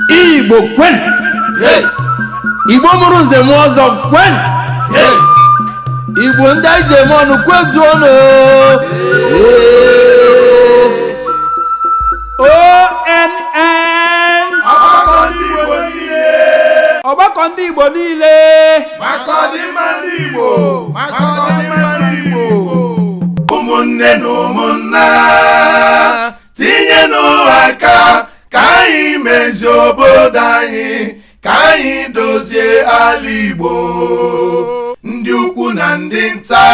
Igbo kwen. Igbo mụrụ nze m ọzọ kwen. Igbo ndị anyị ji eme ọnụ kwezuonụ. ONN Ogbako Ndigbo Nile. Ụmụnne na ụmụnna tinyenụ aka ka anyị mezie obodo anyị, ka anyị dozie ala Igbo. Ndị ukwu na ndị nta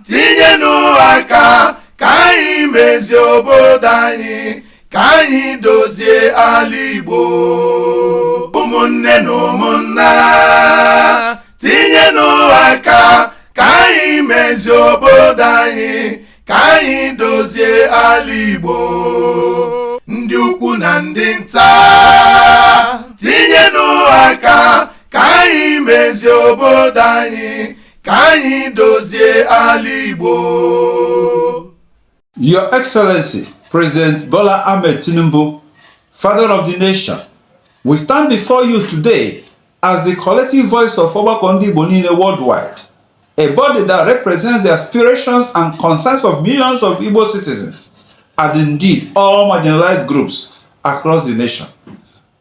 tinyenụ aka ka anyị mezie obodo anyị, ka anyị dozie ala Igbo. Ụmụnne na ụmụnna tinyenụ aka ka anyị mezie obodo anyị, ka anyị dozie ala Igbo. Ndị ukwu na ndị nta tinyenụ aka ka anyị mezie obodo anyị, ka anyị dozie ala Igbo. Your Excellency, President Bola Ahmed Tinubu, Father of the Nation, we stand before you today as the collective voice of Ogbako Ndigbo Nile worldwide, a body that represents the aspirations and concerns of millions of Igbo citizens, and indeed all marginalized groups across the nation.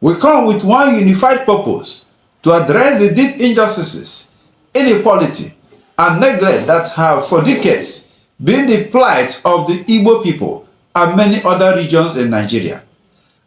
We come with one unified purpose to address the deep injustices, inequality, and neglect that have for decades been the plight of the Igbo people and many other regions in Nigeria.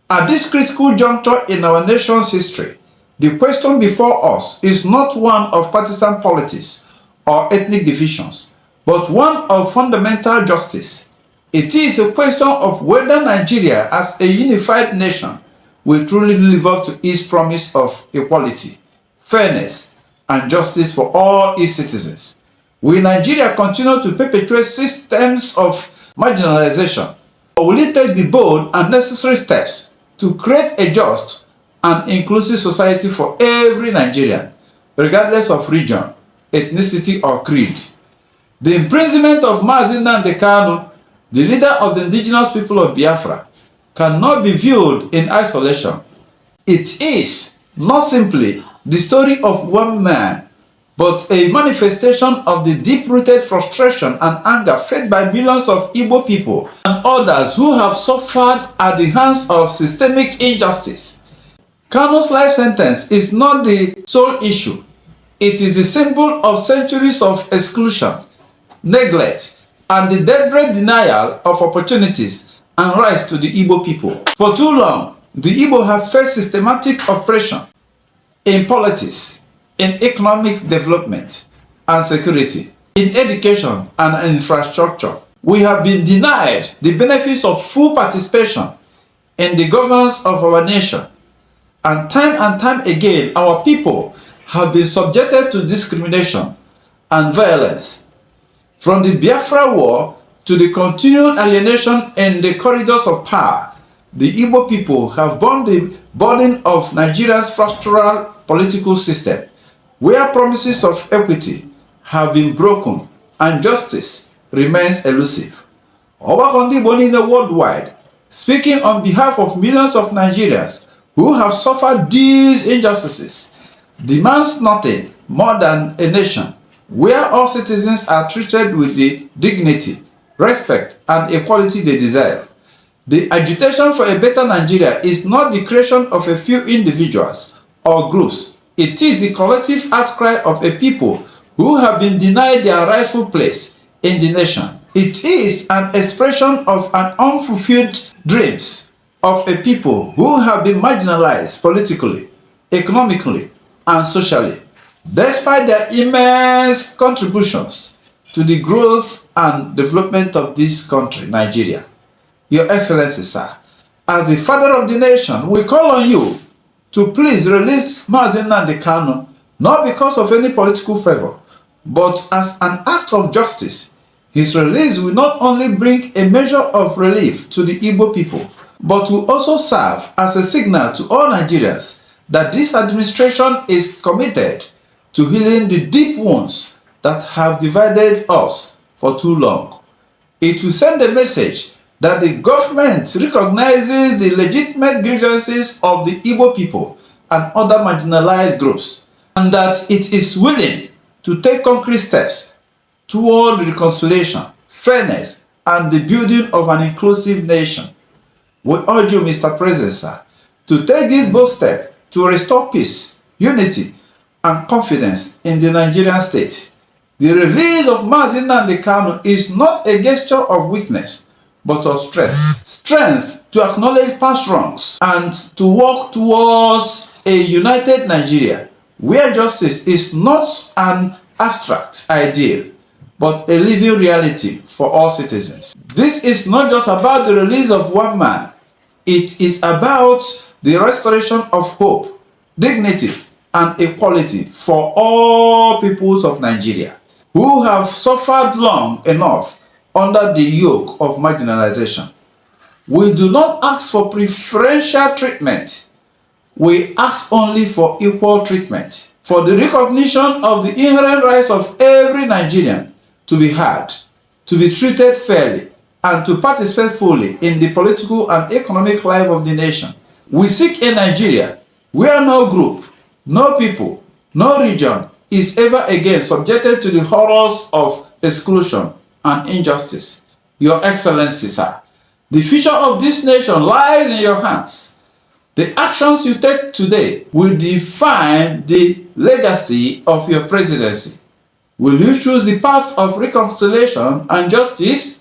At this critical juncture in our nation's history, the question before us is not one of partisan politics or ethnic divisions, but one of fundamental justice. It is a question of whether Nigeria as a unified nation will truly live up to its promise of equality, fairness, and justice for all its citizens. Will Nigeria continue to perpetuate systems of marginalization, or will it take the bold and necessary steps to create a just and inclusive society for every Nigerian, regardless of region, ethnicity, or creed? The imprisonment of Mazi Nnamdi Kanu, the leader of the indigenous people of Biafra, cannot be viewed in isolation. It is not simply the story of one man, but a manifestation of the deep-rooted frustration and anger felt by millions of Igbo people and others who have suffered at the hands of systemic injustice. Kanu's life sentence is not the sole issue. It is the symbol of centuries of exclusion, neglect, and the deliberate denial of opportunities and rights to the Igbo people. For too long, the Igbo have faced systematic oppression in politics, in economic development and security, in education and infrastructure. We have been denied the benefits of full participation in the governance of our nation. And time again, our people have been subjected to discrimination and violence. From the Biafra War to the continued alienation in the corridors of power, the Igbo people have borne the burden of Nigeria's fractural political system, where promises of equity have been broken and justice remains elusive. Ogbako Ndigbo Nile worldwide, speaking on behalf of millions of Nigerians who have suffered these injustices, demands nothing more than a nation where all citizens are treated with the dignity, respect, and equality they deserve. The agitation for a better Nigeria is not the creation of a few individuals or groups. It is the collective outcry of a people who have been denied their rightful place in the nation. It is an expression of an unfulfilled dreams of a people who have been marginalized politically, economically, and socially, despite their immense contributions to the growth and development of this country, Nigeria. Your Excellency, sir, as the father of the nation, we call on you to please release Mazi Nnamdi Kanu, not because of any political favor, but as an act of justice. His release will not only bring a measure of relief to the Igbo people, but will also serve as a signal to all Nigerians that this administration is committed to healing the deep wounds that have divided us for too long. It will send a message that the government recognizes the legitimate grievances of the Igbo people and other marginalized groups, and that it is willing to take concrete steps toward reconciliation, fairness, and the building of an inclusive nation. We urge you, Mr. President, sir, to take this bold step to restore peace, unity, and confidence in the Nigerian state. The release of Mazi Nnamdi Kanu is not a gesture of weakness, but of strength. Strength to acknowledge past wrongs and to work towards a united Nigeria, where justice is not an abstract ideal, but a living reality for all citizens. This is not just about the release of one man. It is about the restoration of hope, dignity, and equality for all peoples of Nigeria who have suffered long enough under the yoke of marginalization. We do not ask for preferential treatment. We ask only for equal treatment, for the recognition of the inherent rights of every Nigerian to be heard, to be treated fairly, and to participate fully in the political and economic life of the nation. We seek a Nigeria where no group, no people, no region is ever again subjected to the horrors of exclusion and injustice. Your Excellency, sir, the future of this nation lies in your hands. The actions you take today will define the legacy of your presidency. Will you choose the path of reconciliation and justice,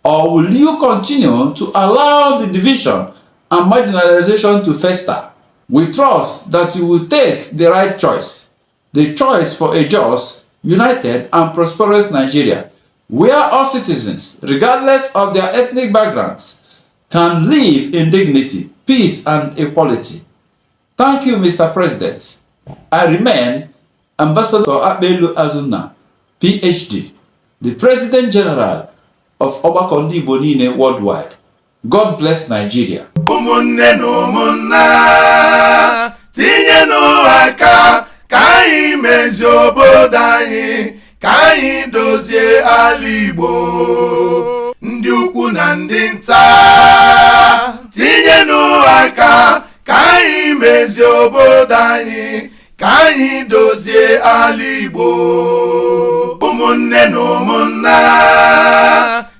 or will you continue to allow the division and marginalization to fester? We trust that you will take the right choice, the choice for a just, united, and prosperous Nigeria, where all citizens, regardless of their ethnic backgrounds, can live in dignity, peace, and equality. Thank you, Mr. President. I remain Ambassador Akpelu Azunna, PhD, the President General of Ogbako Ndigbo Nile worldwide. God bless Nigeria. Ụmụnne na ụmụnna tinyenụ aka ka anyị mezie obodo anyị, ka anyị dozie ala Igbo. Ndị ukwu na ndị nta tinyenụ aka ka anyị mezie obodo anyị, ka anyị dozie ala Igbo. Ụmụnne na ụmụnna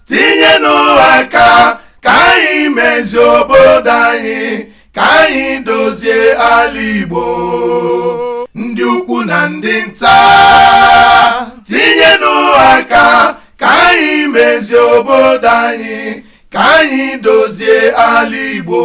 tinyenụ aka ka anyị mezie obodo anyị, ka anyị dozie ala Igbo. Ndị ukwu na ndị nta tinyenụ aka ka anyị mezie obodo anyị, ka anyị dozie ala Igbo.